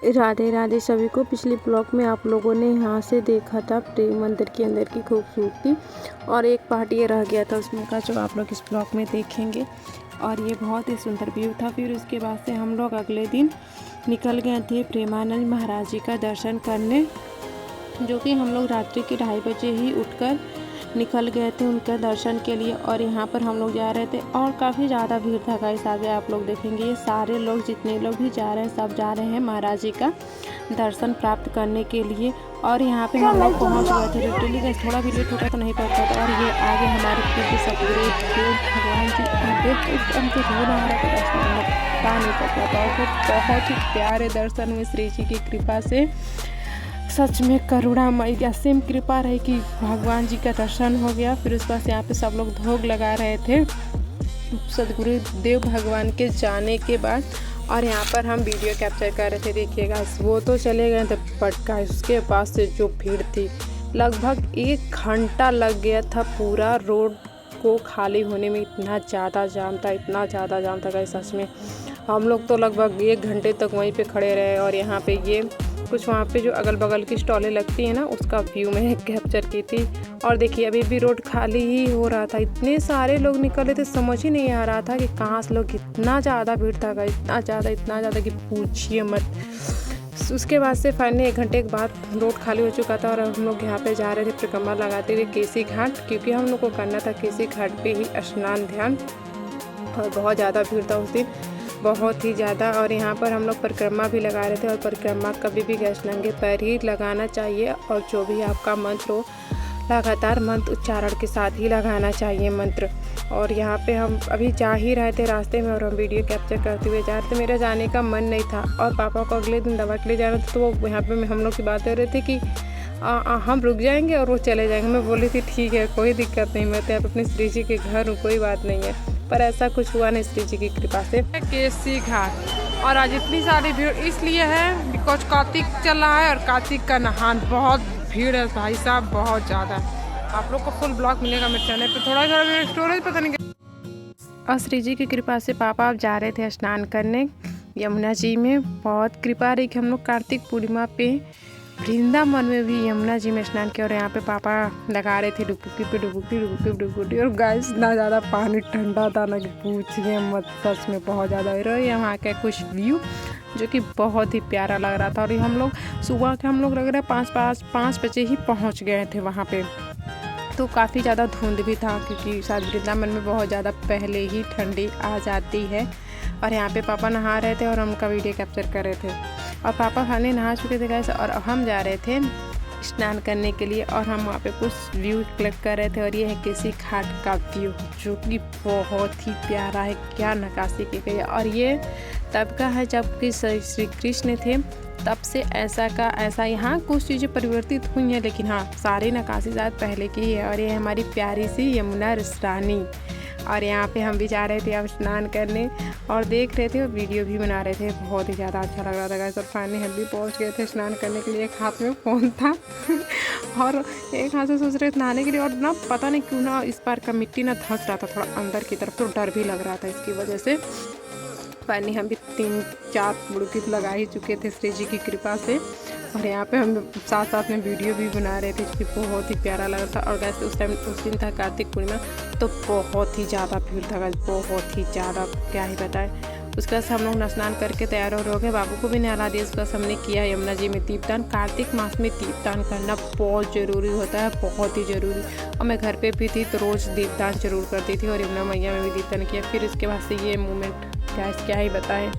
राधे राधे सभी को। पिछले ब्लॉग में आप लोगों ने यहाँ से देखा था प्रेम मंदिर के अंदर की खूबसूरती, और एक पार्ट ये रह गया था उसमें का, जो आप लोग इस ब्लॉग में देखेंगे। और ये बहुत ही सुंदर व्यू था। फिर उसके बाद से हम लोग अगले दिन निकल गए थे प्रेमानंद महाराज जी का दर्शन करने, जो कि हम लोग रात्रि के 2:30 बजे ही उठकर निकल गए थे उनका दर्शन के लिए। और यहाँ पर हम लोग जा रहे थे और काफ़ी ज़्यादा भीड़ था गाइस। आगे आप लोग देखेंगे ये सारे लोग, जितने लोग भी जा रहे हैं, सब जा रहे हैं महाराज जी का दर्शन प्राप्त करने के लिए। और यहाँ पे हम लोग पहुँच गए थे। लिटरली गाइस थोड़ा भी लेट होता तो नहीं पड़ता था। और ये आगे हमारे पूज्य सतगुरु भगवान जी उनके रो रहा था, दर्शन पा नहीं सकता था। और फिर बहुत ही प्यारे दर्शन हुए श्री जी की कृपा से। सच में करुणामय असीम कृपा रही कि भगवान जी का दर्शन हो गया। फिर उसके बाद यहाँ पे सब लोग भोग लगा रहे थे सदगुरु देव भगवान के जाने के बाद। और यहाँ पर हम वीडियो कैप्चर कर रहे थे। देखिएगा वो तो चले गए थे, बट उसके पास से जो भीड़ थी, लगभग 1 घंटा लग गया था पूरा रोड को खाली होने में। इतना ज़्यादा जाम था, इतना ज़्यादा जाम था गाइस। सच में हम लोग तो लगभग 1 घंटे तक वहीं पे खड़े रहे। और यहाँ पे ये कुछ वहाँ पे जो अगल बगल की स्टॉलें लगती हैं ना, उसका व्यू मैंने कैप्चर की थी। और देखिए अभी भी रोड खाली ही हो रहा था, इतने सारे लोग निकले थे, समझ ही नहीं आ रहा था कि कहाँ से लोग, इतना ज़्यादा भीड़ था, इतना ज़्यादा कि पूछिए मत। उसके बाद से फाइनली 1 घंटे के बाद रोड खाली हो चुका था। और हम लोग यहाँ पे जा रहे थे परिक्रमा लगाते हुए केसी घाट, क्योंकि हम लोग को करना था केसी घाट पे ही स्नान ध्यान। और बहुत ज़्यादा भीड़ था उस दिन, बहुत ही ज़्यादा। और यहाँ पर हम लोग परिक्रमा भी लगा रहे थे। और परिक्रमा कभी भी गैस नंगे पैर ही लगाना चाहिए, और जो भी आपका मंत्र हो लगातार मंत्र उच्चारण के साथ ही लगाना चाहिए मंत्र। और यहाँ पे हम अभी जा ही रहे थे रास्ते में, और हम वीडियो कैप्चर करते हुए जा रहे थे। मेरा जाने का मन नहीं था, और पापा को अगले दिन दवा के लिए जाना था, तो वो यहाँ पे हम लोग की बात कर रहे थे कि हम रुक जाएंगे और वो चले जाएंगे। मैं बोली थी ठीक है, कोई दिक्कत नहीं, मैं तो अपने श्री जी के घर हूँ, कोई बात नहीं है। पर ऐसा कुछ हुआ नहीं श्री जी की कृपा से। केसी घाट, और आज इतनी सारी भीड़ इसलिए है बिकॉज कार्तिक चल रहा है, और कार्तिक का नहान, बहुत भीड़ है भाई साहब, बहुत ज़्यादा। आप लोग को फुल ब्लॉग मिलेगा मेरे चैनल पे। थोड़ा मेरा स्टोरेज पता नहीं। और श्री जी की कृपा से पापा अब जा रहे थे स्नान करने यमुना जी में। बहुत कृपा रही कि हम लोग कार्तिक पूर्णिमा पे वृंदावन में भी यमुना जी में स्नान किया। और यहाँ पे पापा लगा रहे थे डुबकी पे डुबकी। और गाइस इतना ज़्यादा पानी ठंडा था ना कि पूछिए मत। सच में बहुत ज़्यादा यहाँ का कुछ व्यू जो कि बहुत ही प्यारा लग रहा था। और हम लोग सुबह के, हम लोग लग रहा है 5 बजे ही पहुँच गए थे वहाँ पे। तो काफ़ी ज़्यादा धुंध भी था, क्योंकि शायद वृंदावन में बहुत ज़्यादा पहले ही ठंडी आ जाती है। और यहाँ पे पापा नहा रहे थे और हम उनका वीडियो कैप्चर कर रहे थे। और पापा खाने नहा चुके थे गाइस, और हम जा रहे थे स्नान करने के लिए। और हम वहाँ पे कुछ व्यू क्लिक कर रहे थे। और ये है केसी घाट का व्यू, जो कि बहुत ही प्यारा है, क्या नक्काशी की गई है। और ये तब का है जब कि श्री कृष्ण थे, तब से ऐसा का ऐसा। यहाँ कुछ चीज़ें परिवर्तित हुई हैं, लेकिन हाँ सारी नक्काशी शायद पहले की ही है। और ये हमारी प्यारी सी यमुना रानी। और यहाँ पे हम भी जा रहे थे अब स्नान करने, और देख रहे थे और वीडियो भी बना रहे थे। बहुत ही ज़्यादा अच्छा लग रहा था गाइस। और फाइनली हम भी पहुँच गए थे स्नान करने के लिए। एक हाथ में फ़ोन था और एक हाथ से सोच रहे थे नहाने के लिए। और ना पता नहीं क्यों ना इस बार का मिट्टी ना धंस रहा था थोड़ा अंदर की तरफ, तो डर भी लग रहा था इसकी वजह से। फाइनली हम भी 3-4 बुड़की लगा ही चुके थे श्री जी की कृपा से। और यहाँ पे हम साथ में वीडियो भी बना रहे थे, जो कि बहुत ही प्यारा लग रहा था। और वैसे उस दिन था कार्तिक पूर्णिमा, तो बहुत ही ज़्यादा भीड़ था, बहुत ही ज़्यादा, क्या ही बताएं। उसके बाद हम लोग स्नान करके तैयार हो गए, बाबू को भी नहला दिया। उसके बाद हमने किया यमुना जी में दीपदान। कार्तिक मास में दीपदान करना बहुत ज़रूरी होता है, बहुत ही ज़रूरी। और मैं घर पे भी थी तो रोज़ दीपदान जरूर करती थी, और यमुना मैया में भी दीपदान किया। फिर इसके बाद से ये मोमेंट क्या ही बताएं,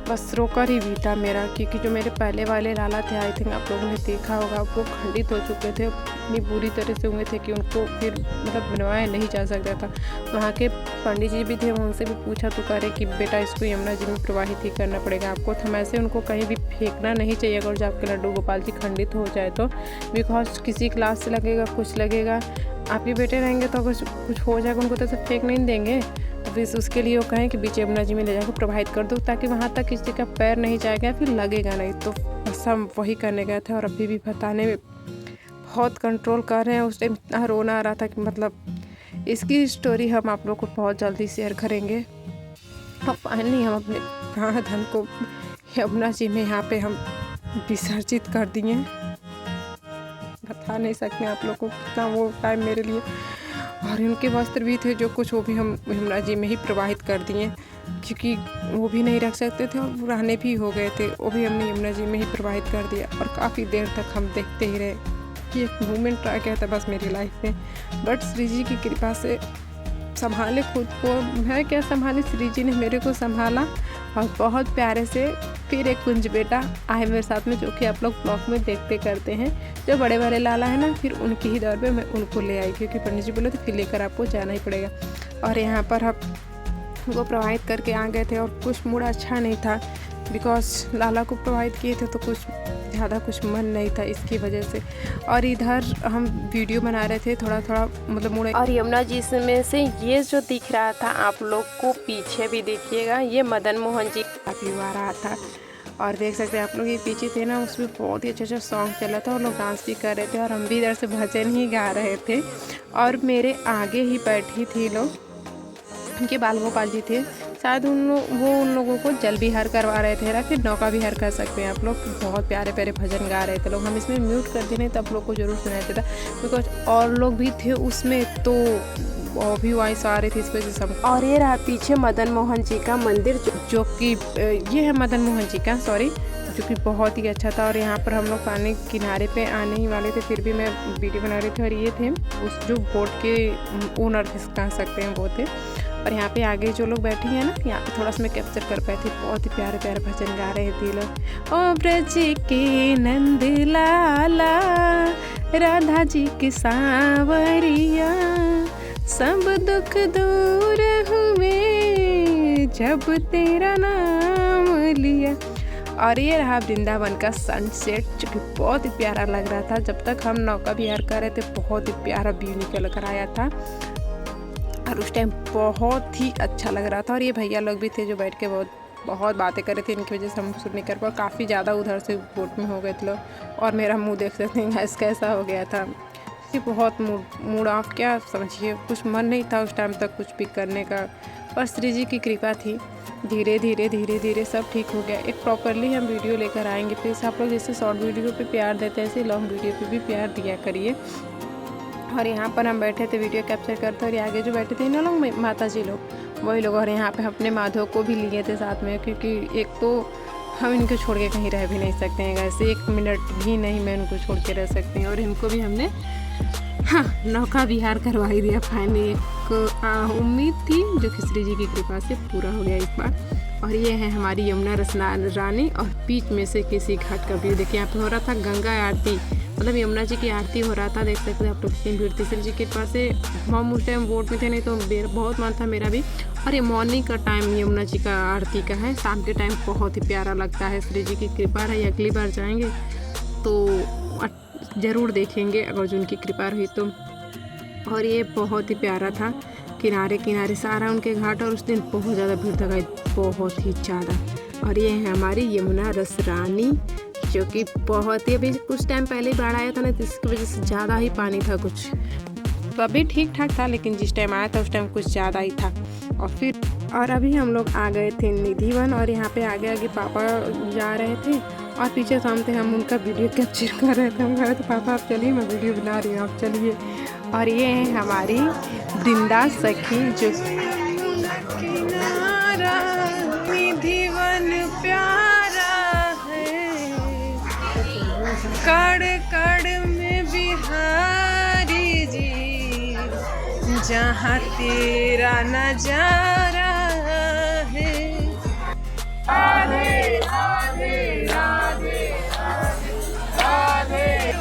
बस रोकर ही भी था मेरा। क्योंकि जो मेरे पहले वाले लाला थे, आई थिंक आप लोगों ने देखा होगा, वो खंडित हो चुके थे, इतनी बुरी तरह से हुए थे कि उनको फिर मतलब बनवाया नहीं जा सकता था। वहाँ के पंडित जी भी थे, उनसे भी पूछा तो करे कि बेटा इसको यमुना जी में प्रवाहित ही करना पड़ेगा आपको। तो ऐसे उनको कहीं भी फेंकना नहीं चाहिए अगर जब आपके लड्डू गोपाल जी खंडित हो जाए तो, बिकॉज किसी क्लास से लगेगा, कुछ लगेगा, आपके बेटे रहेंगे तो अगर कुछ हो जाएगा उनको तो फेंक नहीं देंगे। तो फिर उसके लिए वो कहें कि बीच यमुना जी में ले जाकर प्रवाहित कर दो, ताकि वहाँ तक किसी का पैर नहीं जाएगा, फिर लगेगा नहीं। तो बस हम वही करने गए थे। और अभी भी बताने में बहुत कंट्रोल कर रहे हैं। उस टाइम इतना रोना आ रहा था कि मतलब इसकी स्टोरी हम आप लोग को बहुत जल्दी शेयर करेंगे। और फाइनली हम अपने प्राण धन को यमुना जी में यहाँ पे हम विसर्जित कर दिए। बता नहीं सकते आप लोग को कितना वो टाइम मेरे लिए। और उनके वस्त्र भी थे जो कुछ, वो भी हम यमुना जी में ही प्रवाहित कर दिए, क्योंकि वो भी नहीं रख सकते थे और पुराने भी हो गए थे, वो भी हमने यमुना जी में ही प्रवाहित कर दिया। और काफ़ी देर तक हम देखते ही रहे कि एक मोमेंट आ गया था बस मेरी लाइफ में। बट श्री जी की कृपा से संभाले खुद को, मैं क्या संभाली, श्री जी ने मेरे को संभाला। और बहुत प्यारे से फिर एक कुंज बेटा आए मेरे साथ में, जो कि आप लोग ब्लॉग में देखते करते हैं, जो बड़े बड़े लाला है ना, फिर उनकी ही दौर पे मैं उनको ले आई, क्योंकि पंडित जी बोले तो फिर लेकर आपको जाना ही पड़ेगा। और यहाँ पर हम वो प्रवाहित करके आ गए थे। और कुछ मूड अच्छा नहीं था, बिकॉज लाला को प्रवाहित किए थे तो कुछ ज़्यादा कुछ मन नहीं था इसकी वजह से। और इधर हम वीडियो बना रहे थे, थोड़ा थोड़ा मतलब मूड। और यमुना जी में से ये जो दिख रहा था आप लोग को पीछे भी देखिएगा, ये मदन मोहन जी का व्यू आ रहा था। और देख सकते हैं आप लोग, ये पीछे थे ना, उसमें बहुत ही अच्छा सॉन्ग चला था और लोग डांस भी कर रहे थे और हम भी इधर से भजन ही गा रहे थे। और मेरे आगे ही बैठी थी लोग, उनके बाल गोपाल जी थे, शायद उन लोगों को जल विहार करवा रहे थे या फिर नौका विहार कर सकते हैं आप लोग। बहुत प्यारे प्यारे भजन गा रहे थे लोग। हम इसमें म्यूट कर दें नहीं तो आप लोग को जरूर सुनाई देता, बिकॉज और लोग भी थे उसमें, तो वो भी वॉइस आ रही थी इस वजह से। और ये रहा पीछे मदन मोहन जी का मंदिर, जो कि ये है मदन मोहन जी का, सॉरी, जो कि बहुत ही अच्छा था। और यहाँ पर हम लोग पानी किनारे पे आने ही वाले थे, फिर भी मैं वीडियो बना रही थी। और ये थे उस जो बोट के ओनर कह सकते हैं, वो थे। और यहाँ पे आगे जो लोग बैठी हैं ना, यहाँ पे थोड़ा सा मैं कैप्चर कर पाई थी। बहुत ही प्यारे प्यारे भजन गा रहे थे लोग। ओ ब्रज के नंद लाला, राधा जी की सांवरिया, सब दुख दूर हुए जब तेरा नाम लिया। और ये रहा वृंदावन का सनसेट, जो कि बहुत ही प्यारा लग रहा था। जब तक हम नौका विहार कर रहे थे, बहुत ही प्यारा व्यू निकल कर आया था और उस टाइम बहुत ही अच्छा लग रहा था। और ये भैया लोग भी थे जो बैठ के बहुत बातें कर रहे थे, इनकी वजह से हम शूट नहीं कर पाए। काफ़ी ज़्यादा उधर से बोट में हो गए थे लोग। और मेरा मुंह देख सकते हैं गैस कैसा हो गया था, कि बहुत मूड ऑफ, क्या समझिए, कुछ मन नहीं था उस टाइम तक कुछ भी करने का। पर श्री जी की कृपा थी, धीरे धीरे सब ठीक हो गया। एक प्रॉपरली हम वीडियो लेकर आएंगे। प्लीज़ आप लोग जैसे शॉर्ट वीडियो पे प्यार देते हैं, ऐसे लॉन्ग वीडियो पे भी प्यार दिया करिए। और यहाँ पर हम बैठे थे वीडियो कैप्चर करते, और आगे जो बैठे थे ना लोग, माता जी लोग, वही लोग। और यहाँ पे अपने माधव को भी लिए थे साथ में, क्योंकि एक तो हम इनको छोड़ के कहीं रह भी नहीं सकते हैं, ऐसे एक मिनट भी नहीं मैं इनको छोड़ के रह सकती हूँ। और इनको भी हमने नौका विहार करवा ही दिया फाइनली। एक उम्मीद थी जो कि श्री जी की कृपा से पूरा हो गया इस बार। और ये है हमारी यमुना रानी, और बीच में से किसी घाट का व्यू देखिए। यहाँ पे हो रहा था गंगा आरती, मतलब यमुना जी की आरती हो रहा था। देख सकते हैं आप लोग, कितनी भीड़ थी। श्री जी के पास से हम उस टाइम बोट में थे, नहीं तो बहुत मन था मेरा भी। और ये मॉर्निंग का टाइम यमुना जी का आरती का है, शाम के टाइम बहुत ही प्यारा लगता है। श्री जी की कृपा रही, अगली बार जाएंगे तो ज़रूर देखेंगे अगर जो उनकी कृपा रही तो। और ये बहुत ही प्यारा था, किनारे किनारे सारा उनके घाट। और उस दिन बहुत ज़्यादा भीड़ था, बहुत ही ज़्यादा। और ये है हमारी यमुना रानी, जो कि बहुत ही, अभी कुछ टाइम पहले ही बाढ़ आया था ना, तो इसकी वजह से ज़्यादा ही पानी था। कुछ तो अभी ठीक ठाक था, लेकिन जिस टाइम आया था उस टाइम कुछ ज़्यादा ही था। और अभी हम लोग आ गए थे निधिवन, और यहाँ पे आगे आगे पापा जा रहे थे और पीछे सामने हम उनका वीडियो कैप्चर कर रहे थे। हम कह रहे थे पापा आप चलिए, मैं वीडियो बना रही हूँ, आप चलिए। और ये है हमारी वृंदा सखी, जो निधिवन प्यारा है, कड़ कड़ में बिहारी जी, जहाँ तेरा नजारा है। राधे राधे राधे राधे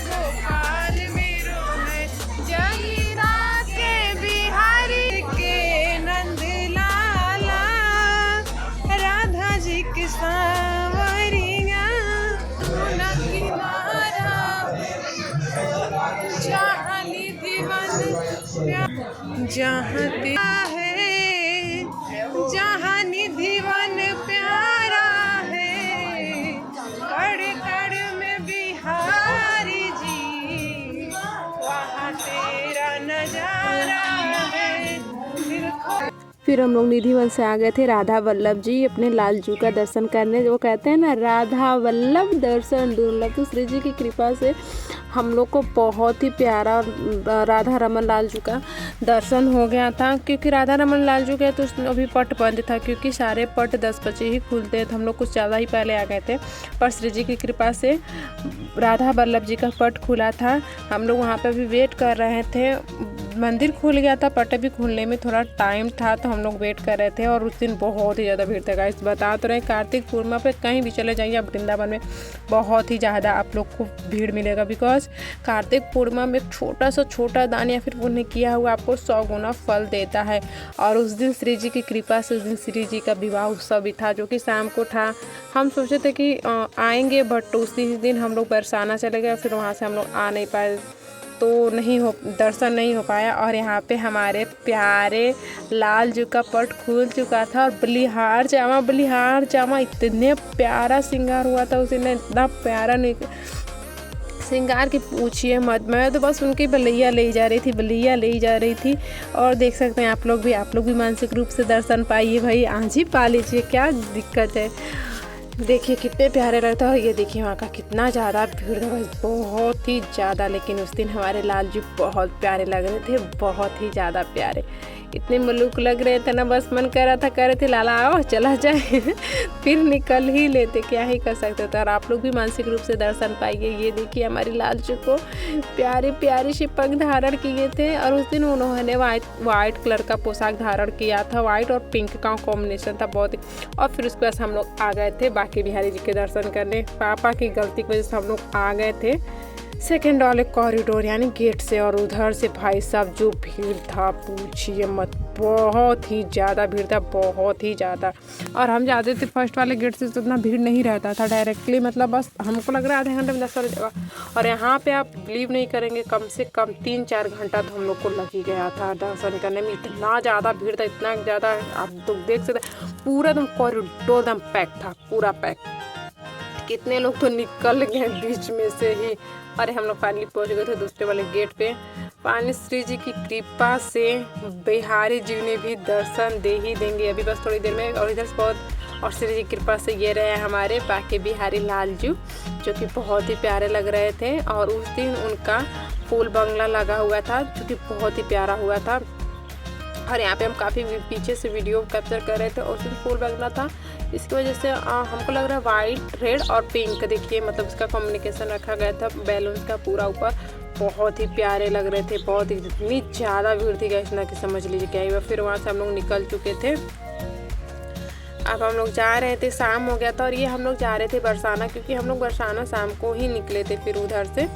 गोपाल मेरो है, जगीरा के बिहारी के नंद लाला, राधा जी की सांवरिया, किनारा जहाँ निधिवन जहाँ है, जहाँ निधिवन प्यारा है, कड़ कड़ में बिहारी जी, वहाँ तेरा नजारा है। फिर हम लोग निधिवन से आ गए थे राधा वल्लभ जी अपने लालजू का दर्शन करने। वो कहते हैं ना, राधा वल्लभ दर्शन दुर्लभ। तो श्री जी की कृपा से हम लोग को बहुत ही प्यारा राधा रमन लालजू का दर्शन हो गया था। क्योंकि राधा रमन लालजू के तो अभी पट बंद था, क्योंकि सारे पट 10 बजे ही खुलते हैं, तो हम लोग कुछ ज़्यादा ही पहले आ गए थे। पर श्री जी की कृपा से राधा वल्लभ जी का पट खुला था। हम लोग वहाँ पे भी वेट कर रहे थे। मंदिर खुल गया था, पट भी खुलने में थोड़ा टाइम था, तो हम लोग वेट कर रहे थे। और उस दिन बहुत ही ज़्यादा भीड़ था गाइस। बता तो रहे, कार्तिक पूर्णिमा पे कहीं भी चले जाइए आप वृंदावन में, बहुत ही ज़्यादा आप लोग को भीड़ मिलेगा। बिकॉज कार्तिक पूर्णिमा में छोटा सा छोटा दान या फिर पुण्य किया हुआ आपको 100 गुना फल देता है। और उस दिन श्री जी की कृपा से उस दिन श्री जी का विवाह उत्सव भी था, जो कि शाम को था। हम सोचे थे कि आएंगे, बट उसी दिन हम लोग बरसाना चले गए, फिर वहाँ से हम लोग आ नहीं पाए, तो दर्शन नहीं हो पाया। और यहाँ पे हमारे प्यारे लाल जी का पट खुल चुका था। और बलिहार जामा इतने प्यारा श्रृंगार हुआ था उस दिन, इतना प्यारा श्रृंगार की पूछिए मत। मैं तो बस उनकी बलैया ले जा रही थी। और देख सकते हैं आप लोग भी मानसिक रूप से दर्शन पाइए भाई, आज ही पा लीजिए, क्या दिक्कत है। देखिए कितने प्यारे लगता है। ये देखिए वहाँ का कितना ज़्यादा भीड़ था, बहुत ही ज़्यादा। लेकिन उस दिन हमारे लाल जी बहुत प्यारे लग रहे थे, बहुत ही ज़्यादा प्यारे, इतने मलूक लग रहे थे ना, बस मन कर रहा था, कह रहे थे लाला आओ चला जाए फिर निकल ही लेते, क्या ही कर सकते थे। और आप लोग भी मानसिक रूप से दर्शन पाइए। ये देखिए हमारी लाल जी को प्यारे प्यारे से पग धारण किए थे। और उस दिन उन्होंने वाइट कलर का पोशाक धारण किया था, वाइट और पिंक का कॉम्बिनेशन था बहुत ही। और फिर उसके बाद हम लोग आ गए थे बांके बिहारी जी के दर्शन करने। पापा की गलती की वजह से हम लोग आ गए थे सेकेंड वाले कॉरिडोर यानी गेट से। और उधर से भाई साहब जो भीड़ था पूछिए मत, बहुत ही ज़्यादा भीड़ था, बहुत ही ज़्यादा। और हम जाते थे फर्स्ट वाले गेट से, तो उतना भीड़ नहीं रहता था डायरेक्टली, मतलब बस हमको लग रहा है आधे घंटे में दर्शन हो जाएगा। और यहाँ पे आप बिलीव नहीं करेंगे, कम से कम 3-4 घंटा तो हम लोग को लग ही गया था दर्शन करने में। इतना ज़्यादा भीड़ था, इतना ज़्यादा, आप तो देख सकते पूरा एकदम कॉरिडोर एकदम पैक था, पूरा पैक। कितने लोग तो निकल गए बीच में से ही। अरे हम लोग फाइनली पहुंच गए थे दूसरे वाले गेट पे। पानी श्री जी की कृपा से बिहारी जी ने भी दर्शन दे ही देंगे अभी बस थोड़ी देर में। और इधर से बहुत, और श्री जी की कृपा से ये रहे हमारे बांके बिहारी लालजू, जो कि बहुत ही प्यारे लग रहे थे। और उस दिन उनका फूल बंगला लगा हुआ था, जो कि बहुत ही प्यारा हुआ था। और यहाँ पे हम काफ़ी पीछे से वीडियो कैप्चर कर रहे थे, और उस दिन फूल बंगला था, इसकी वजह से हमको लग रहा है वाइट, रेड और पिंक, देखिए मतलब इसका कॉम्बिनेशन रखा गया था बैलून्स का पूरा ऊपर। बहुत ही प्यारे लग रहे थे, बहुत ही, इतनी ज़्यादा भीड़ थी गाइस ना कि समझ लीजिए क्या ही। फिर वहाँ से हम लोग निकल चुके थे। अब हम लोग जा रहे थे, शाम हो गया था। और ये हम लोग जा रहे थे बरसाना, क्योंकि हम लोग बरसाना शाम को ही निकले थे फिर उधर से।